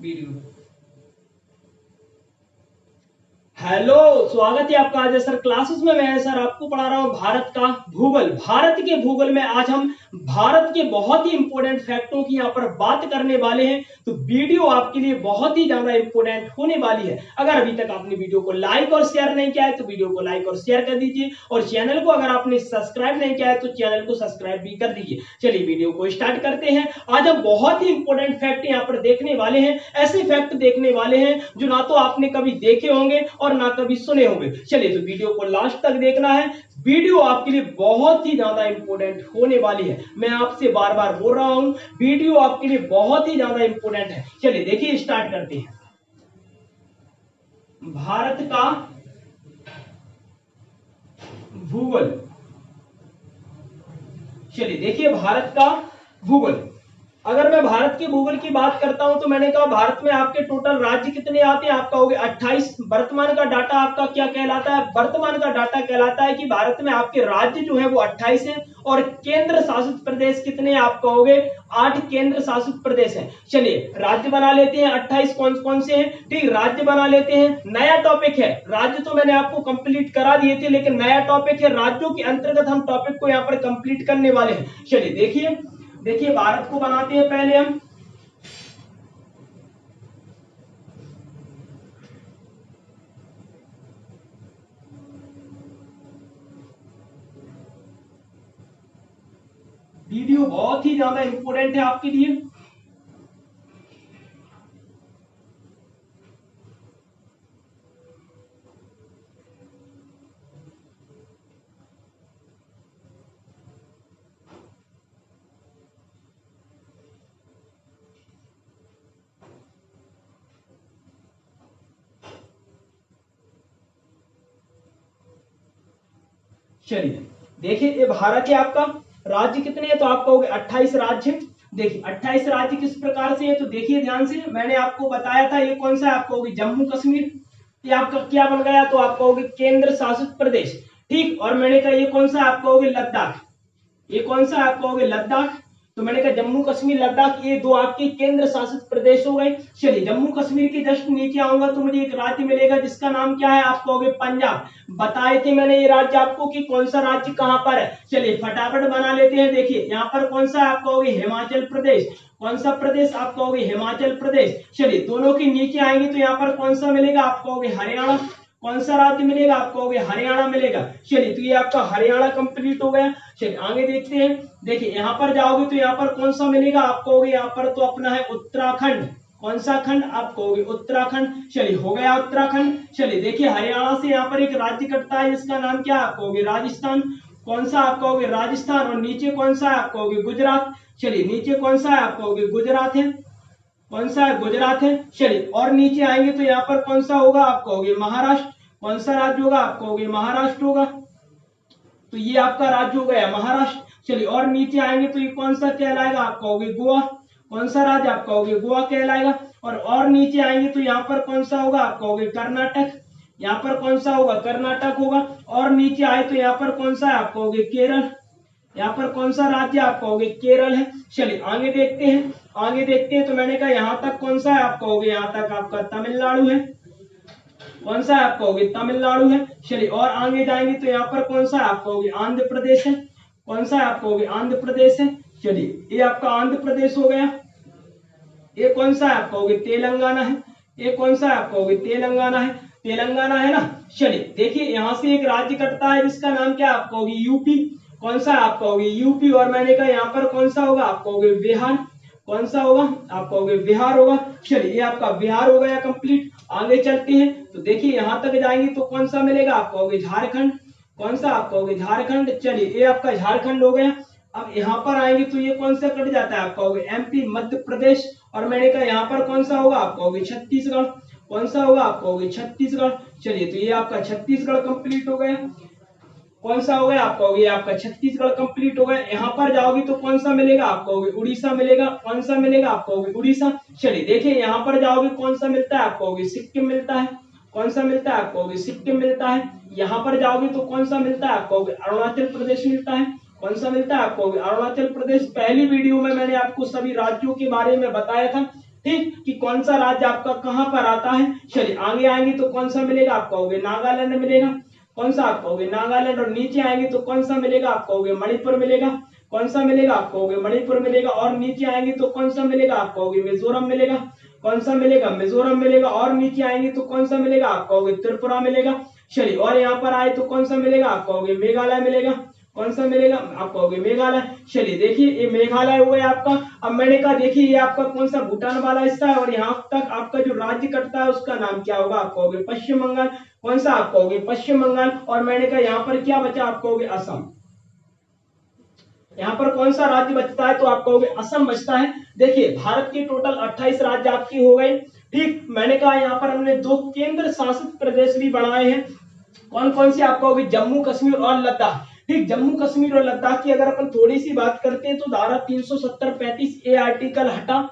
Video. Hello, स्वागत है आपका आज सर क्लासेस में। मैं सर आपको पढ़ा रहा हूं भारत का भूगोल। भारत के भूगोल में आज हम भारत के बहुत ही इंपोर्टेंट फैक्टों की यहाँ पर बात करने वाले हैं। तो वीडियो आपके लिए बहुत ही ज्यादा इंपोर्टेंट होने वाली है। अगर अभी तक आपने वीडियो को लाइक और शेयर नहीं किया है तो वीडियो को लाइक और शेयर कर दीजिए, और चैनल को अगर आपने सब्सक्राइब नहीं किया है तो चैनल को सब्सक्राइब भी कर दीजिए। चलिए वीडियो को स्टार्ट करते हैं। आज हम बहुत ही इंपोर्टेंट फैक्ट यहाँ पर देखने वाले हैं। ऐसे फैक्ट देखने वाले हैं जो ना तो आपने कभी देखे होंगे और ना कभी सुने होंगे। चलिए तो वीडियो को लास्ट तक देखना है। वीडियो आपके लिए बहुत ही ज्यादा इंपोर्टेंट होने वाली है। मैं आपसे बार बार बोल रहा हूं, वीडियो आपके लिए बहुत ही ज्यादा इंपोर्टेंट है। चलिए देखिए, स्टार्ट करते हैं। भारत का भूगोल। चलिए देखिए, भारत का भूगोल। अगर मैं भारत के भूगोल की बात करता हूं तो मैंने कहा भारत में आपके टोटल राज्य कितने आते हैं, आपका हो गया 28। वर्तमान का डाटा आपका क्या कहलाता है? वर्तमान का डाटा कहलाता है कि भारत में आपके राज्य जो है वो 28 है, और केंद्र शासित प्रदेश कितने आपका हो गए? 8 केंद्र शासित प्रदेश है। चलिए राज्य बना लेते हैं 28 कौन कौन से हैं। ठीक, राज्य बना लेते हैं। नया टॉपिक है, राज्य तो मैंने आपको कंप्लीट करा दिए थे, लेकिन नया टॉपिक है, राज्यों के अंतर्गत हम टॉपिक को यहाँ पर कंप्लीट करने वाले हैं। चलिए देखिए देखिए, भारत को बनाते हैं पहले हम। वीडियो बहुत ही ज्यादा इंपोर्टेंट है आपके लिए। चलिए देखिए, ये भारत है आपका। राज्य कितने हैं? तो आपका हो गया 28 राज्य। देखिए 28 राज्य किस प्रकार से है, तो देखिए ध्यान से। मैंने आपको बताया था ये कौन सा है, आपका हो गया जम्मू कश्मीर। ये आपका क्या बन गया? तो आपका हो गया केंद्र शासित प्रदेश। ठीक, और मैंने कहा ये कौन सा आपका हो गया? लद्दाख। ये कौन सा आपका हो गया? लद्दाख। तो मैंने कहा जम्मू कश्मीर लद्दाख, ये दो आपके केंद्र शासित प्रदेश हो गए। चलिए जम्मू कश्मीर के जस्ट नीचे आऊंगा तो मुझे एक राज्य मिलेगा जिसका नाम क्या है? आपका हो गया पंजाब। बताए थे मैंने ये राज्य आपको कि कौन सा राज्य कहां पर है। चलिए फटाफट बना लेते हैं। देखिए यहाँ पर कौन सा आपका हो गया? हिमाचल प्रदेश। कौन सा प्रदेश? आपका हो गया हिमाचल प्रदेश। चलिए दोनों के नीचे आएंगे तो यहाँ पर कौन सा मिलेगा? आपका हो गया हरियाणा। कौन सा राज्य मिलेगा? आपको हो गया हरियाणा मिलेगा। चलिए तो ये आपका हरियाणा कंप्लीट हो गया। चलिए आगे देखते हैं। देखिए यहाँ पर जाओगे तो यहाँ पर कौन सा मिलेगा? आपको हो गया यहाँ पर तो अपना है उत्तराखंड। कौन सा खंड? आपको हो गया उत्तराखंड। चलिए हो गया उत्तराखंड। चलिए देखिए हरियाणा से यहाँ पर एक राज्य कटता है जिसका नाम क्या है? आपको हो गया राजस्थान। कौन सा आपका हो गया? राजस्थान। और नीचे कौन सा है? आपको हो गया गुजरात। चलिए नीचे कौन सा है? आपको हो गया गुजरात है। कौन सा है? गुजरात है। चलिए और नीचे आएंगे तो यहाँ पर कौन सा होगा? आपका हो गया महाराष्ट्र। कौन सा राज्य होगा? आपका हो गया महाराष्ट्र होगा। तो ये आपका राज्य हो गया महाराष्ट्र। चलिए और नीचे आएंगे तो ये कौन सा कहलाएगा? आपका हो गया गोवा। कौन सा राज्य? आपका हो गया गोवा कहलाएगा। और नीचे आएंगे तो यहाँ पर कौन सा होगा? आपका हो गया कर्नाटक। यहाँ पर कौन सा होगा? कर्नाटक होगा। और नीचे आए तो यहाँ पर कौन सा है? आपका हो गया केरल। यहाँ पर कौन सा राज्य आपका हो गया? केरल है। चलिए आगे देखते हैं। आगे देखते हैं तो मैंने कहा यहाँ तक कौन सा है? आपका हो गया यहाँ तक आपका तमिलनाडु है। कौन सा है? आपका हो गया तमिलनाडु है। चलिए और आगे जाएंगे तो यहाँ पर कौन सा है? आपका हो गया आंध्र प्रदेश है। कौन सा है? आपका हो गया आंध्र प्रदेश है। चलिए ये आपका आंध्र प्रदेश हो गया। ये कौन सा है? आपका हो गया तेलंगाना है। ये कौन सा है? आपका हो गया तेलंगाना है। तेलंगाना है ना। चलिए देखिए यहाँ से एक राज्य कटता है जिसका नाम क्या? आपका हो गया यूपी। कौन सा आपका हो गया? यूपी। और मैंने कहा यहाँ पर कौन सा होगा? आपका हो गया बिहार। कौन सा होगा? आपका हो गया बिहार होगा। चलिए ये आपका बिहार हो गया कंप्लीट। आगे चलते हैं तो देखिए यहाँ तक जाएंगे तो कौन सा मिलेगा? आपका हो गया झारखंड। कौन सा? आपका हो गया झारखंड। चलिए ये आपका झारखंड हो गया। अब यहाँ पर आएंगे तो ये कौन सा कट जाता है? आपका हो गया एमपी मध्य प्रदेश। और मैंने कहा यहाँ पर कौन सा होगा? आपका हो गया छत्तीसगढ़। कौन सा होगा? आपका हो गया छत्तीसगढ़। चलिए तो ये आपका छत्तीसगढ़ कंप्लीट हो गया। कौन सा हो गया? आपका हो गया आपका छत्तीसगढ़ कंप्लीट हो गया। यहाँ पर जाओगे तो कौन सा मिलेगा? आपका हो गया उड़ीसा मिलेगा। कौन सा मिलेगा? आपका हो गया उड़ीसा। चलिए देखिए यहाँ पर जाओगे कौन सा मिलता है? आपका हो गया सिक्किम मिलता है। कौन सा मिलता है? आपका हो गया सिक्किम मिलता है। यहाँ पर जाओगे तो कौन सा मिलता है? आपका हो गया अरुणाचल प्रदेश मिलता है। कौन सा मिलता है? आपको अरुणाचल प्रदेश। पहली वीडियो में मैंने आपको सभी राज्यों के बारे में बताया था। ठीक, कि कौन सा राज्य आपका कहां पर आता है। चलिए आगे आएंगे तो कौन सा मिलेगा, आप कहोगे नागालैंड मिलेगा। कौन सा, आप कहोगे नागालैंड। और नीचे आएंगे तो कौन सा मिलेगा, आप कहोगे मणिपुर मिलेगा। कौन सा मिलेगा, आप कहोगे मणिपुर मिलेगा। और नीचे आएंगे तो कौन सा मिलेगा, आप कहोगे मिजोरम मिलेगा। कौन सा मिलेगा, मिजोरम मिलेगा। और नीचे आएंगे तो कौन सा मिलेगा, आप कहोगे त्रिपुरा मिलेगा। चलिए और यहाँ पर आए तो कौन सा मिलेगा, आप कहोगे मेघालय मिलेगा। कौन सा मिलेगा, आप कहोगे मेघालय। चलिए देखिए ये मेघालय हुआ है आपका। अब मैंने कहा देखिए ये आपका कौन सा भूटान वाला हिस्सा है, और यहाँ तक आपका जो राज्य कटता है उसका नाम क्या होगा, आप कहोगे पश्चिम बंगाल। कौन सा, आप कहोगे पश्चिम बंगाल। और मैंने कहा यहाँ पर क्या बचा, आप कहोगे असम। यहाँ पर कौन सा राज्य बचता है, तो आप कहोगे असम बचता है। देखिए भारत के टोटल 28 राज्य आपकी हो गए। ठीक, मैंने कहा यहाँ पर हमने 2 केंद्र शासित प्रदेश भी बनाए हैं। कौन कौन से, आप कहोगे जम्मू कश्मीर और लद्दाख। ठीक, जम्मू कश्मीर और लद्दाख की अगर अपन थोड़ी सी बात करते हैं तो धारा 370-35 ए आर्टिकल हटा।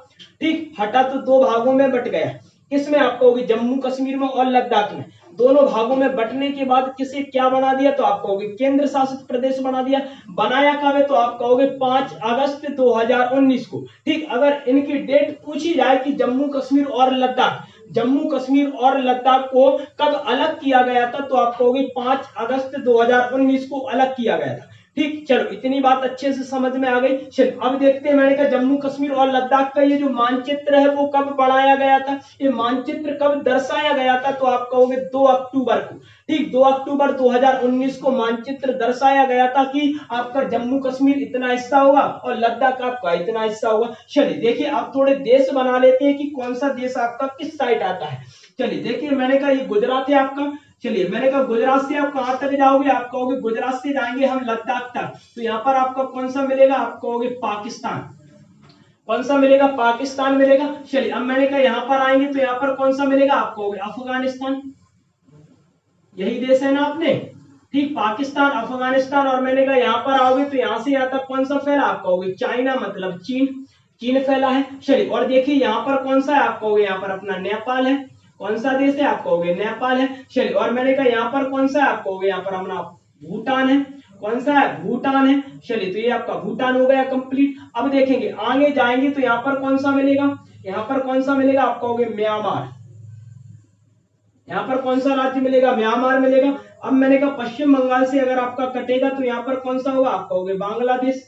ठीक, हटा तो 2 भागों में बट गया। किसमें, आप कहोगे जम्मू कश्मीर में और लद्दाख में। दोनों भागों में बंटने के बाद किसे क्या बना दिया, तो आप कहोगे केंद्र शासित प्रदेश बना दिया। बनाया कब है, तो आप कहोगे 5 अगस्त 2019 को। ठीक, अगर इनकी डेट पूछी जाए कि जम्मू कश्मीर और लद्दाख, जम्मू कश्मीर और लद्दाख को कब अलग किया गया था, तो आप कहोगे 5 अगस्त 2019 को अलग किया गया था। ठीक, चलो इतनी बात अच्छे से समझ में आ गई। चलो अब देखते हैं, मैंने कहा जम्मू कश्मीर और लद्दाख का ये जो मानचित्र है वो कब बनाया गया था, ये मानचित्र कब दर्शाया गया था, तो आप कहोगे 2 अक्टूबर को। ठीक, 2 अक्टूबर 2019 को मानचित्र दर्शाया गया था कि आपका जम्मू कश्मीर इतना हिस्सा होगा और लद्दाख आपका इतना हिस्सा होगा। चलिए देखिए आप थोड़े देश बना लेते हैं कि कौन सा देश आपका किस साइड आता है। चलिए देखिए मैंने कहा ये गुजरात है आपका। चलिए मैंने कहा गुजरात से आप कहां तक जाओगे, आप कहोगे गुजरात से जाएंगे हम लद्दाख तक, तो यहाँ पर आपका कौन सा मिलेगा, आप कहोगे पाकिस्तान। कौन सा मिलेगा, पाकिस्तान मिलेगा। चलिए अब मैंने कहा यहाँ पर आएंगे तो यहाँ पर कौन सा मिलेगा, आप कहोगे अफगानिस्तान। यही देश है ना आपने। ठीक, पाकिस्तान, अफगानिस्तान। और मैंने कहा यहाँ पर आओगे तो यहाँ से यहाँ तक कौन सा फैला, आप कहोगे चाइना, मतलब चीन। चीन फैला है। चलिए और देखिए यहाँ पर कौन सा है, आप कहोगे यहाँ पर अपना नेपाल है। कौन सा देश है, आप कहोगे नेपाल है। चलिए और मैंने कहा यहाँ पर कौन सा है, आप कहोगे यहाँ पर अपना भूटान है। कौन सा है, भूटान है। चलिए तो ये आपका भूटान हो गया कंप्लीट। अब देखेंगे आगे जाएंगे तो यहाँ पर कौन सा मिलेगा, यहाँ पर कौन सा मिलेगा, आप कहोगे म्यांमार। यहाँ पर कौन सा राज्य मिलेगा, म्यांमार मिलेगा। अब मैंने कहा पश्चिम बंगाल से अगर आपका कटेगा तो यहाँ पर कौन सा होगा, आप कहोगे बांग्लादेश।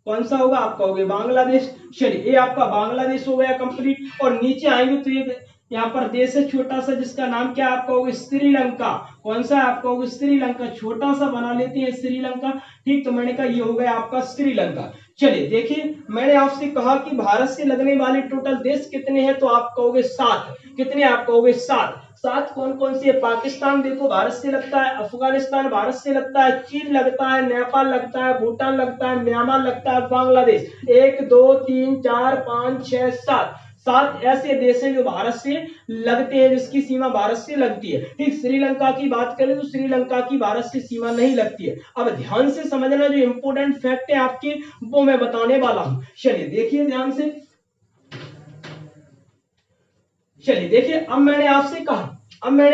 कौन सा होगा, आप कहोगे बांग्लादेश। चलिए ये आपका बांग्लादेश हो गया कंप्लीट। और नीचे आएंगे तो ये यहाँ पर देश है छोटा सा जिसका नाम क्या, आप कहोगे श्रीलंका। कौन सा है, आप कहोगे श्रीलंका। छोटा सा बना लेते हैं श्रीलंका। ठीक, तो मैंने कहा ये हो गया आपका श्रीलंका। चलिए देखिए मैंने आपसे कहा कि भारत से लगने वाले टोटल देश कितने हैं, तो आप कहोगे 7। कितने, आप कहोगे 7। 7 कौन कौन से है, पाकिस्तान देखो भारत से लगता है, अफगानिस्तान भारत से लगता है, चीन लगता है, नेपाल लगता है, भूटान लगता है, म्यांमार लगता है, बांग्लादेश। 1 2 3 4 5 6 7 7 ऐसे देश हैं जो भारत से लगते हैं, जिसकी सीमा भारत से लगती है। ठीक, श्रीलंका की बात करें तो श्रीलंका की भारत से सीमा नहीं लगती है। अब ध्यान से समझना, जो इंपोर्टेंट फैक्ट है आपके वो मैं बताने वाला हूं। चलिए देखिए ध्यान से। चलिए देखिए अब मैंने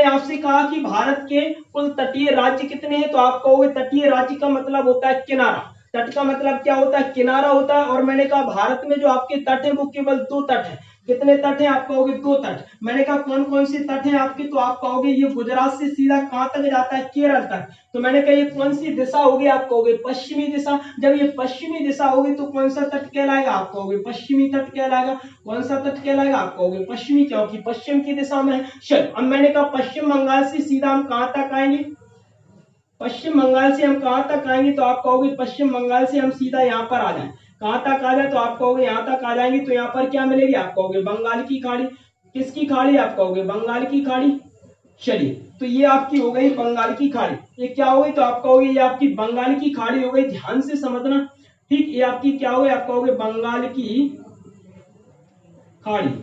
आपसे कहा कि भारत के कुल तटीय राज्य कितने हैं, तो आप कहोगे तटीय राज्य का मतलब होता है किनारा। तट का मतलब क्या होता है, किनारा होता है। और मैंने कहा भारत में जो आपके तट है वो केवल 2 तट है। कितने तट हैं, आप कहोगे 2 तट। मैंने कहा कौन कौन से तट हैं आपके, तो आप कहोगे ये गुजरात से सीधा कहां तक जाता है, केरल तक। तो मैंने कहा ये कौन सी दिशा होगी, आप कहोगे पश्चिमी दिशा। जब ये पश्चिमी दिशा होगी तो कौन सा तट कहलाएगा, आप कहोगे पश्चिमी तट कहलाएगा। कौन सा तट कहलाएगा, आप कहोगे पश्चिमी, क्योंकि पश्चिम की दिशा में है। चल अब मैंने कहा पश्चिम बंगाल से सीधा हम कहां तक आएंगे, पश्चिम बंगाल से हम कहां तक आएंगे, तो आप कहोगे पश्चिम बंगाल से हम सीधा यहाँ पर आ जाए। कहां तक आ जाए, तो आप कहोगे यहाँ तक आ जाएंगे। तो यहाँ पर क्या मिलेगी, आप कहोगे बंगाल की खाड़ी। किसकी खाड़ी, आप कहोगे बंगाल की खाड़ी। चलिए तो ये आपकी हो गई बंगाल की खाड़ी। ये क्या हो गई, तो आप कहोगे ये आपकी बंगाल की खाड़ी हो गई। ध्यान से समझना। ठीक, ये आपकी क्या हो गई, आप कहोगे बंगाल की खाड़ी।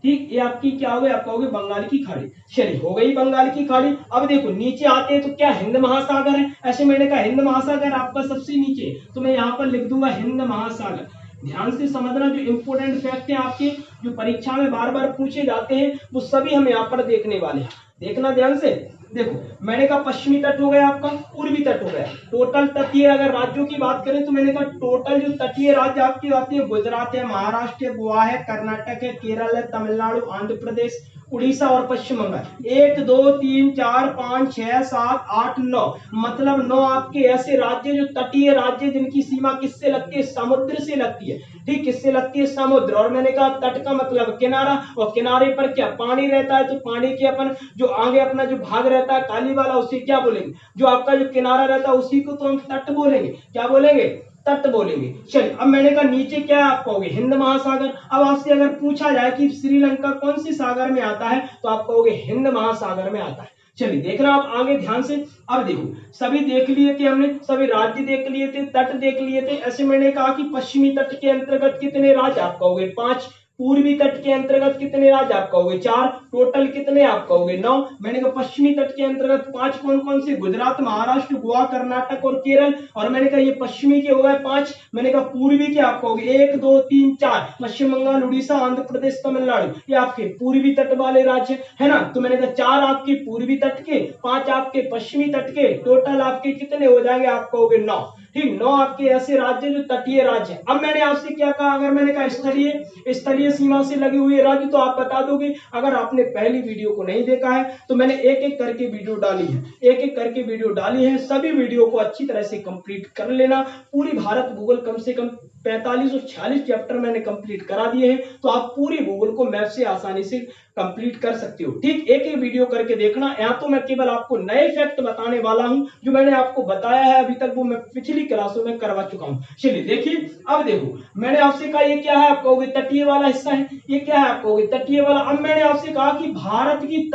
ठीक, ये आपकी क्या हो गई, आप कहोगे बंगाल की खाड़ी। चलिए हो गई बंगाल की खाड़ी। अब देखो नीचे आते हैं तो क्या हिंद महासागर है। ऐसे मैंने कहा हिंद महासागर आपका सबसे नीचे, तो मैं यहाँ पर लिख दूंगा हिंद महासागर। ध्यान से समझना, जो इंपोर्टेंट फैक्ट है आपके, जो परीक्षा में बार बार पूछे जाते हैं, वो सभी हम यहाँ पर देखने वाले हैं। देखना ध्यान से। देखो मैंने कहा पश्चिमी तट हो गया आपका, पूर्वी तट हो गया। टोटल तटीय अगर राज्यों की बात करें तो मैंने कहा टोटल जो तटीय राज्य आपकी आती है, गुजरात है, महाराष्ट्र है, गोवा है, कर्नाटक है, केरल है, तमिलनाडु, आंध्र प्रदेश, उड़ीसा और पश्चिम बंगाल। 1 2 3 4 5 6 7 8 9, मतलब 9 आपके ऐसे राज्य जो तटीय राज्य जिनकी सीमा किससे लगती है, समुद्र से लगती है। ठीक, किससे लगती है, समुद्र। और मैंने कहा तट का मतलब किनारा, और किनारे पर क्या पानी रहता है, तो पानी के अपन जो आगे अपना जो भाग रहता है काली वाला, उसे क्या बोलेंगे, जो आपका जो किनारा रहता है उसी को तो हम तट बोलेंगे। क्या बोलेंगे, तट बोलेंगे। चलिए अब मैंने कहा नीचे क्या आप कहोगे, हिंद महासागर। अब आपसे अगर पूछा जाए कि श्रीलंका कौन सी सागर में आता है, तो आप कहोगे हिंद महासागर में आता है। चलिए देखना आप आगे ध्यान से। अब देखो सभी देख लिए थे हमने, सभी राज्य देख लिए थे, तट देख लिए थे। ऐसे मैंने कहा कि पश्चिमी तट के अंतर्गत कितने राज्य, आप कहोगे 5। पूर्वी तट के अंतर्गत कितने राज्य, आप कहोगे 4। टोटल कितने, आप कहोगे 9। मैंने कहा पश्चिमी तट के अंतर्गत 5 कौन कौन से, गुजरात, महाराष्ट्र, गोवा, कर्नाटक और केरल। और मैंने कहा ये पश्चिमी के हो गए 5। मैंने कहा पूर्वी के आप कहोगे 1 2 3 4, पश्चिम बंगाल, उड़ीसा, आंध्र प्रदेश, तमिलनाडु, ये आपके पूर्वी तट वाले राज्य है ना। तो मैंने कहा 4 आपके पूर्वी तट के, 5 आपके पश्चिमी तट के, टोटल आपके कितने हो जाएंगे, आप कहोगे 9। ठीक, 9 आपके ऐसे राज्य जो तटीय राज्य है। अब मैंने आपसे क्या कहा, अगर मैंने कहा स्थलीय सीमा से लगे हुए राज्य, तो आप बता दोगे। अगर आपने पहली वीडियो को नहीं देखा है तो मैंने एक एक करके वीडियो डाली है, एक एक करके वीडियो डाली है। सभी वीडियो को अच्छी तरह से कंप्लीट कर लेना। पूरी भारत भूगोल कम से कम 45 और 46 चैप्टर मैंने कंप्लीट करा दिए हैं, तो आप पूरी भूगोल को मैप से आसानी से कंप्लीट कर सकते हो। ठीक, एक एक वीडियो करके देखना। यहाँ तो मैं केवल आपको नए फैक्ट बताने वाला हूं, जो मैंने आपको बताया है अभी तक वो मैं पिछली क्लासों में करवा चुका हूं। चलिए देखिए, अब देखो मैंने आपसे कहा ये क्या है, आप कहोगे तटीय वाला हिस्सा है। ये क्या है, आप कहोगे तटीय वाला। अब मैंने आपसे कहा कि भारत की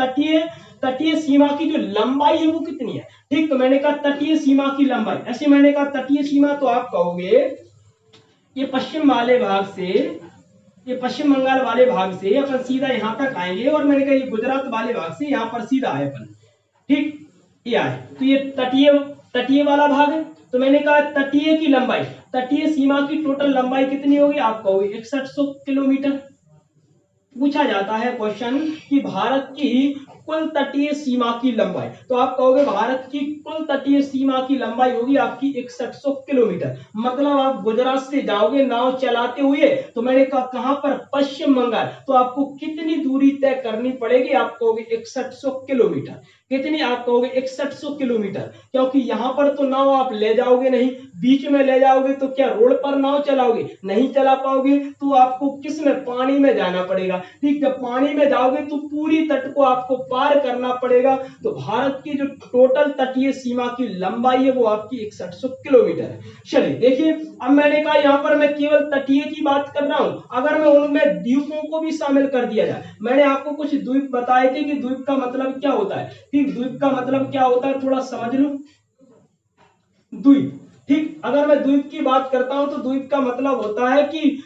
तटीय सीमा की जो लंबाई है वो कितनी है। ठीक, तो मैंने कहा तटीय सीमा की लंबाई, ऐसे मैंने कहा तटीय सीमा, तो आप कहोगे ये पश्चिम वाले भाग से, ये पश्चिम बंगाल वाले भाग से अपन सीधा यहां तक आएंगे, और मैंने कहा ये गुजरात वाले भाग से यहां पर सीधा आए अपन। ठीक, ये आए, तो ये तटीय वाला भाग है। तो मैंने कहा तटीय की लंबाई, तटीय सीमा की टोटल लंबाई कितनी होगी, आप कहोगे 6100 किलोमीटर। पूछा जाता है क्वेश्चन कि भारत की कुल तटीय सीमा की लंबाई, तो आप कहोगे भारत की कुल तटीय सीमा की लंबाई होगी आपकी 6100 किलोमीटर। मतलब आप गुजरात से जाओगे नाव चलाते हुए, तो मैंने कहा कहां पर, पश्चिम बंगाल, तो आपको कितनी दूरी तय करनी पड़ेगी, आप कहोगे 6100 किलोमीटर। कितनी, आप कहोगे 6100 किलोमीटर। क्योंकि यहां पर तो नाव आप ले जाओगे नहीं, बीच में ले जाओगे तो क्या रोड पर नाव चलाओगे, नहीं चला पाओगे, तो आपको किस में, पानी में जाना पड़ेगा। ठीक, जब पानी में जाओगे तो पूरी तट को आपको पार करना पड़ेगा। तो भारत की जो टोटल तटीय सीमा की लंबाई है वो आपकी 6100 किलोमीटर है। चलिए देखिए, अब मैंने कहा यहाँ पर मैं केवल तटीय की बात कर रहा हूं, अगर मैं उनमें द्वीपों को भी शामिल कर दिया जाए। मैंने आपको कुछ द्वीप बताए थे कि द्वीप का मतलब क्या होता है। ठीक, द्वीप का मतलब क्या होता है थोड़ा समझ लो। द्वीप, ठीक, अगर मैं द्वीप की बात करता हूं तो द्वीप का मतलब होता है कि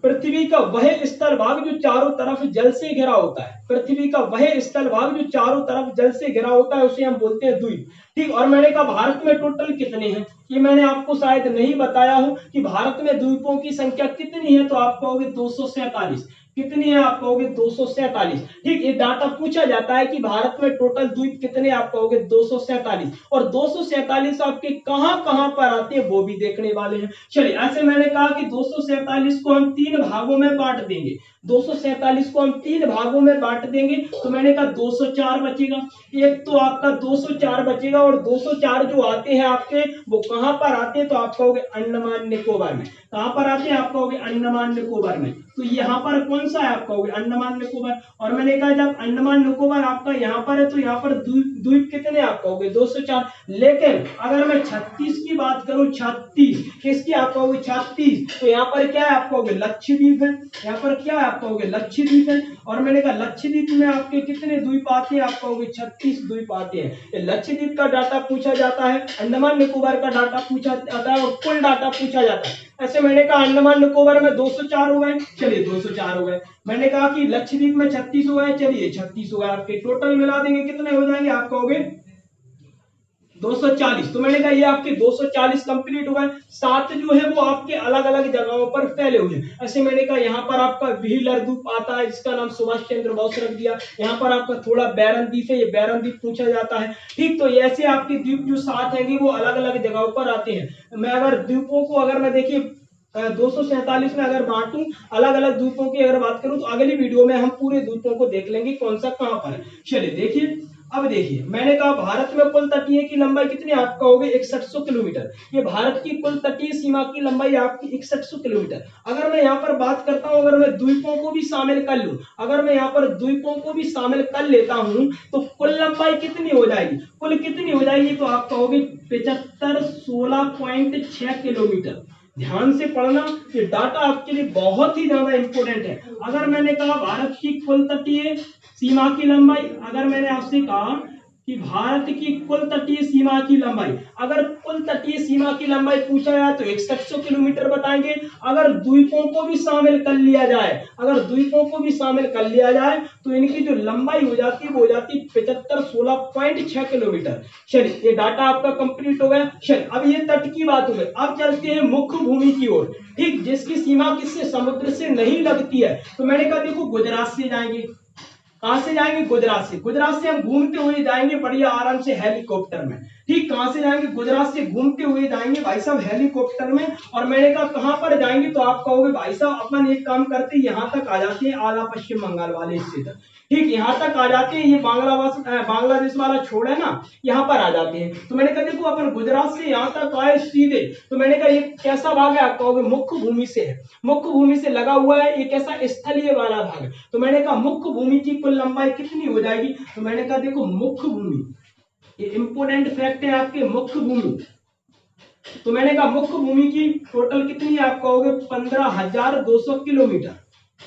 पृथ्वी का वह स्थल भाग जो चारों तरफ जल से घिरा होता है। पृथ्वी का वह स्थल भाग जो चारों तरफ जल से घिरा होता है उसे हम बोलते हैं द्वीप। ठीक, और मैंने कहा भारत में टोटल कितने हैं, ये मैंने आपको शायद नहीं बताया हूं कि भारत में द्वीपों की संख्या कितनी है, तो आप कहोगे 247। कितनी है, आप कहोगे 247। ठीक, ये डाटा पूछा जाता है कि भारत में टोटल द्वीप कितने, आप कहोगे 247। और 247 आपके कहां कहां पर आते हैं वो भी देखने वाले हैं। चलिए, ऐसे मैंने कहा कि 247 को हम 3 भागों में बांट देंगे। 247 को हम 3 भागों में बांट देंगे, तो मैंने कहा 204 बचेगा। एक तो आपका 204 बचेगा, और 204 जो आते हैं आपके वो कहां पर आते हैं, तो आप कहोगे अंडमान निकोबार में। कहां पर आते हैं, आप कहोगे अंडमान निकोबार में। तो यहाँ पर कौन सा है, आप कहोगे अंडमान निकोबार। और मैंने कहा जब अंडमान निकोबार आपका यहाँ पर है, तो यहाँ पर द्वीप कितने, आप कहोगे 204। लेकिन अगर मैं 36 की बात करूं, 36 किसकी, आप कहोगे 36, तो यहाँ पर क्या है, आप कहोगे लक्षद्वीप है। यहाँ पर क्या है, आप कहोगे लक्षद्वीप है। और मैंने कहा लक्षद्वीप में आपके कितने द्वीप आते हैं, आप कहोगे 36 द्वीप आते हैं। लक्षद्वीप का डाटा पूछा जाता है, अंडमान निकोबार का डाटा पूछा जाता है, और कुल डाटा पूछा जाता है। ऐसे मैंने कहा अंडमान निकोबार में 204 हो गए, चलिए 204 हो गए। मैंने कहा कि लक्षद्वीप में 36 हो गए, चलिए 36 हो गए। आपके टोटल मिला देंगे कितने हो जाएंगे, आप कहोगे 240। तो मैंने कहा ये आपके 240 कंप्लीट हो गए। 7 जो है वो आपके अलग अलग जगहों पर फैले हुए हैं। ऐसे मैंने कहा यहाँ पर आपका व्हीलर द्वीप आता है जिसका नाम सुभाष चंद्र बोस रख दिया। यहाँ पर आपका थोड़ा बैरन द्वीप है, ये बैरन द्वीप पूछा जाता है। ठीक, तो ऐसे आपके द्वीप जो 7 हैं वो अलग अलग जगहों पर आते हैं। मैं अगर द्वीपों को अगर मैं देखिए 247 में अगर बांटूं अलग अलग द्वीपों की अगर बात करूं तो अगली वीडियो में हम पूरे द्वीपों को देख लेंगे कौन सा कहां पर है। चलिए देखिए, अब देखिए मैंने कहा भारत में कुल तटीय की लंबाई कितनी आप कहोगे 6100 किलोमीटर। ये भारत की कुल तटीय सीमा की लंबाई आपकी 6100 किलोमीटर। अगर मैं यहाँ पर बात करता हूँ, अगर मैं द्वीपों को भी शामिल कर लूं, अगर मैं यहाँ पर द्वीपों को भी शामिल कर लेता हूं तो कुल लंबाई कितनी हो जाएगी, कुल कितनी हो जाएगी तो आप कहोगे 7516.6 किलोमीटर। ध्यान से पढ़ना, ये डाटा आपके लिए बहुत ही ज्यादा इंपॉर्टेंट है। अगर मैंने कहा भारत की कुल तटीय सीमा की लंबाई, अगर मैंने आपसे कहा कि भारत की कुल तटीय सीमा की लंबाई, अगर कुल तटीय सीमा की लंबाई पूछा जाए तो 6100 किलोमीटर बताएंगे। अगर द्वीपों को भी शामिल कर लिया जाए, अगर द्वीपों को भी शामिल कर लिया जाए तो इनकी जो लंबाई हो जाती है वो हो जाती है 7516.6 किलोमीटर। चलिए ये डाटा आपका कंप्लीट हो गया। चलिए अब ये तट की बात हो गई, अब चलते हैं मुख्य भूमि की ओर। ठीक, जिसकी सीमा किससे, समुद्र से नहीं लगती है। तो मैंने कहा देखो गुजरात से जाएंगे, कहां से जाएंगे, गुजरात से। गुजरात से हम घूमते हुए जाएंगे बढ़िया आराम से हेलीकॉप्टर में। ठीक, कहां से जाएंगे, गुजरात से घूमते हुए जाएंगे भाई साहब हेलीकॉप्टर में। और मैंने कहा कहां पर जाएंगे तो आप कहोगे भाई साहब अपन एक काम करते यहां तक आ जाते हैं, आधा पश्चिम बंगाल वाले हिस्से तक। ठीक, यहाँ तक आ जाते हैं, ये बांग्लादेश वाला छोड़ है ना, यहाँ पर आ जाते हैं। तो मैंने कहा देखो अपन गुजरात से यहाँ तक आए सीधे, तो मैंने कहा ये कैसा भाग है, आप कहोगे मुख्य भूमि से है, मुख्य भूमि से लगा हुआ है, ये कैसा स्थलीय वाला भाग है। तो मैंने कहा मुख्य भूमि की कुल लंबाई कितनी हो जाएगी, तो मैंने कहा देखो मुख्य भूमि, ये इंपोर्टेंट फैक्ट है आपके, मुख्य भूमि। तो मैंने कहा मुख्य भूमि की टोटल कितनी आप कहोगे 15,200 किलोमीटर।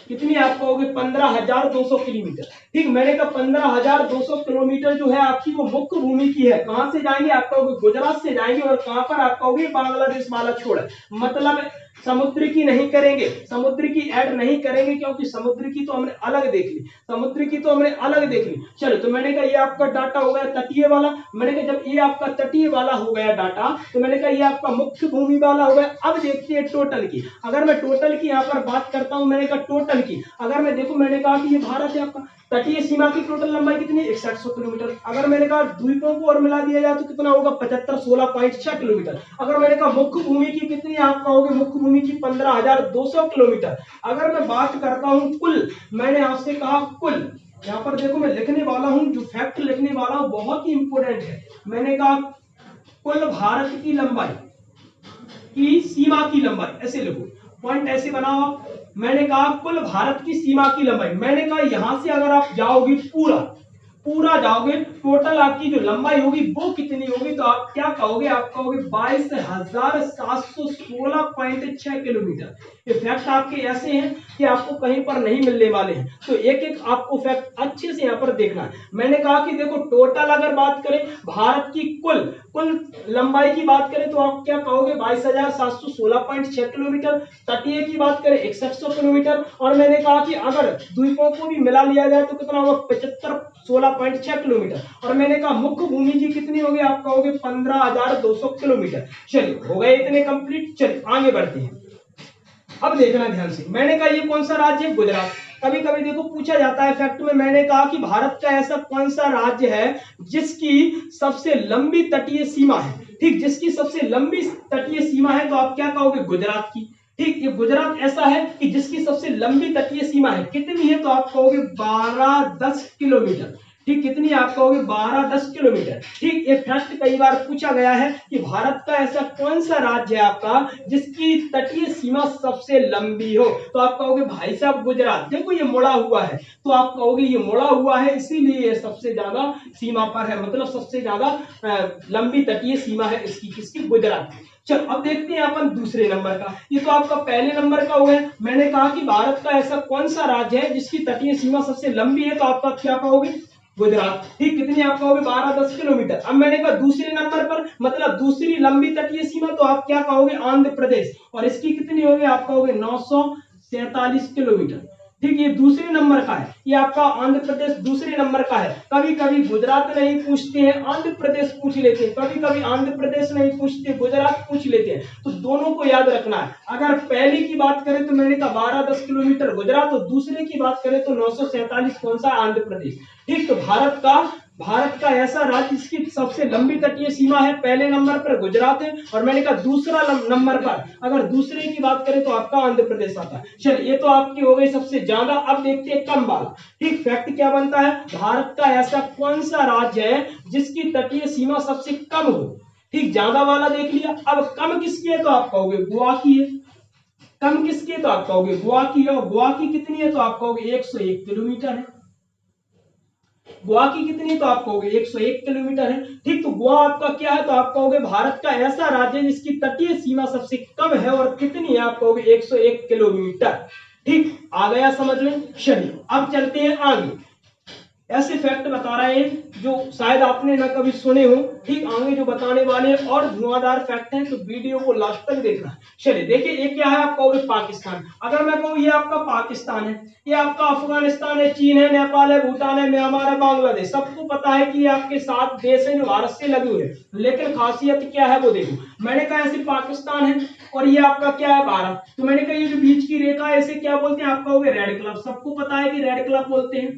कितनी आप कहोगे 15,200 किलोमीटर। ठीक, मैंने कहा 15,200 किलोमीटर जो है आपकी वो मुख्य भूमि की है। कहां से जाएंगे, आप कहोगे गुजरात से जाएंगे। और कहां पर आप कहोगे बांग्लादेश वाला छोड़, मतलब समुद्र की नहीं करेंगे, समुद्र की ऐड नहीं करेंगे क्योंकि समुद्र की तो हमने अलग देख ली, समुद्र की तो हमने अलग देख ली। चलो, तो मैंने कहा ये आपका डाटा हो गया तटीय वाला। मैंने कहा जब ये आपका तटीय वाला हो गया डाटा, तो मैंने कहा ये आपका मुख्य भूमि वाला हो गया। अब देखते हैं टोटल की। अगर मैं टोटल की यहाँ पर बात करता हूं, मैंने कहा टोटल की अगर मैं देखूं, मैंने कहा कि ये भारत है आपका, तटीय सीमा की टोटल लंबाई कितनी 6100 किलोमीटर। अगर मैंने कहा द्वीपों को और मिला दिया जाए तो कितना होगा 7516.6 किलोमीटर। अगर मैंने कहा मुख्य भूमि की कितनी आप कहोगे, मुख्य भूमि की 15,200 किलोमीटर। अगर मैं बात करता हूं कुल, मैंने आपसे कहा कुल, यहाँ पर देखो मैं लिखने वाला हूं, जो फैक्ट लिखने वाला हूं बहुत ही इंपोर्टेंट है। मैंने कहा कुल भारत की लंबाई की सीमा की लंबाई, ऐसे लिखो, पॉइंट ऐसे बनाओ आप। मैंने कहा कुल भारत की सीमा की लंबाई, मैंने कहा यहां से अगर आप जाओगे पूरा जाओगे, टोटल आपकी जो लंबाई होगी वो कितनी होगी, तो आप क्या कहोगे, आप कहोगे 22,716.6 किलोमीटर। ये फैक्ट आपके ऐसे हैं कि आपको कहीं पर नहीं मिलने वाले हैं, तो एक एक आपको फैक्ट अच्छे से यहाँ पर देखना है। मैंने कहा कि देखो टोटल अगर बात करें भारत की कुल लंबाई की बात करें तो आप क्या कहोगे 22,716.6 किलोमीटर। तटीय की बात करें 6100 किलोमीटर। और मैंने कहा कि अगर द्वीपों को भी मिला लिया जाए तो कितना होगा 7516.6 किलोमीटर। और मैंने कहा मुख्य भूमि की कितनी होगी, आप कहोगे 15,200 किलोमीटर। चलिए हो गए इतने कंप्लीट। चलिए आगे बढ़ते हैं। अब देखना ध्यान से, मैंने कहा ये कौन सा राज्य है, गुजरात। कभी कभी देखो पूछा जाता है फैक्ट में, मैंने कहा कि भारत का ऐसा कौन सा राज्य है जिसकी सबसे लंबी तटीय सीमा है। ठीक, जिसकी सबसे लंबी तटीय सीमा है तो आप क्या कहोगे गुजरात की। ठीक, ये गुजरात ऐसा है कि जिसकी सबसे लंबी तटीय सीमा है, कितनी है तो आप कहोगे 1210 किलोमीटर। ठीक, कितनी आप कहोगे 1210 किलोमीटर। ठीक, ये फैक्ट कई बार पूछा गया है कि भारत का ऐसा कौन सा राज्य है आपका जिसकी तटीय सीमा सबसे लंबी हो, तो आप कहोगे भाई साहब गुजरात। देखो ये मुड़ा हुआ है तो आप कहोगे ये मुड़ा हुआ है इसीलिए ये सबसे ज्यादा सीमा पर है, मतलब सबसे ज्यादा लंबी तटीय सीमा है इसकी, किसकी, गुजरात की। चलो अब देखते हैं अपन दूसरे नंबर का। ये तो आपका पहले नंबर का हुआ है। मैंने कहा कि भारत का ऐसा कौन सा राज्य है जिसकी तटीय सीमा सबसे लंबी है, तो आपका क्या कहोगे गुजरात। ठीक, कितनी आप कहोगे 1210 किलोमीटर। अब मैंने कहा दूसरे नंबर पर, मतलब दूसरी लंबी तटीय सीमा, तो आप क्या कहोगे आंध्र प्रदेश। और इसकी कितनी होगी, आप कहोगे 947 किलोमीटर। ठीक, ये दूसरे नंबर का है, ये आपका आंध्र प्रदेश दूसरे नंबर का है। कभी कभी गुजरात नहीं पूछते हैं, आंध्र प्रदेश पूछ लेते हैं, कभी कभी आंध्र प्रदेश नहीं पूछते, गुजरात पूछ लेते हैं, तो दोनों को याद रखना है। अगर पहली की बात करें तो मैंने कहा 12-10 किलोमीटर गुजरात, और दूसरे की बात करें तो 947 कौन सा, आंध्र प्रदेश। ठीक, तो भारत का ऐसा राज्य जिसकी सबसे लंबी तटीय सीमा है, पहले नंबर पर गुजरात है, और मैंने कहा दूसरा नंबर पर अगर दूसरे की बात करें तो आपका आंध्र प्रदेश आता है। चलिए, ये तो आपकी हो गई सबसे ज्यादा। अब देखते हैं कम वाला। ठीक, फैक्ट क्या बनता है, भारत का ऐसा कौन सा राज्य है जिसकी तटीय सीमा सबसे कम हो। ठीक, ज्यादा वाला देख लिया। अब कम किसकी है तो आप कहोगे गोवा की है। कम किसकी है तो आप कहोगे गोवा की है, और गोवा की कितनी है तो आप कहोगे 101 किलोमीटर है। गोवा की कितनी तो आप कहोगे 101 किलोमीटर है। ठीक, तो गोवा आपका क्या है तो आप कहोगे भारत का ऐसा राज्य है जिसकी तटीय सीमा सबसे कम है, और कितनी है आप कहोगे 101 किलोमीटर। ठीक, आ गया समझ में। चलिए, अब चलते हैं आगे। ऐसे फैक्ट बता रहे हैं जो शायद आपने ना कभी सुने हो। ठीक, आगे जो बताने वाले और धुआंधार फैक्ट हैं, तो वीडियो को लास्ट तक देखना। चलिए देखिए, ये क्या है आप कहोगे पाकिस्तान। अगर मैं कहूँ ये आपका पाकिस्तान है, ये आपका अफगानिस्तान है, चीन है, नेपाल है, भूटान है, म्यांमार है, बांग्लादेश, सबको पता है कि ये आपके 7 देश हैं जो भारत से लगे हुए हैं। लेकिन खासियत क्या है वो देखो। मैंने कहा ऐसे पाकिस्तान है और ये आपका क्या है भारत, तो मैंने कहा ये जो बीच की रेखा है इसे क्या बोलते हैं, आप कहोगे रेड क्लब। सबको पता है कि रेड क्लब बोलते हैं,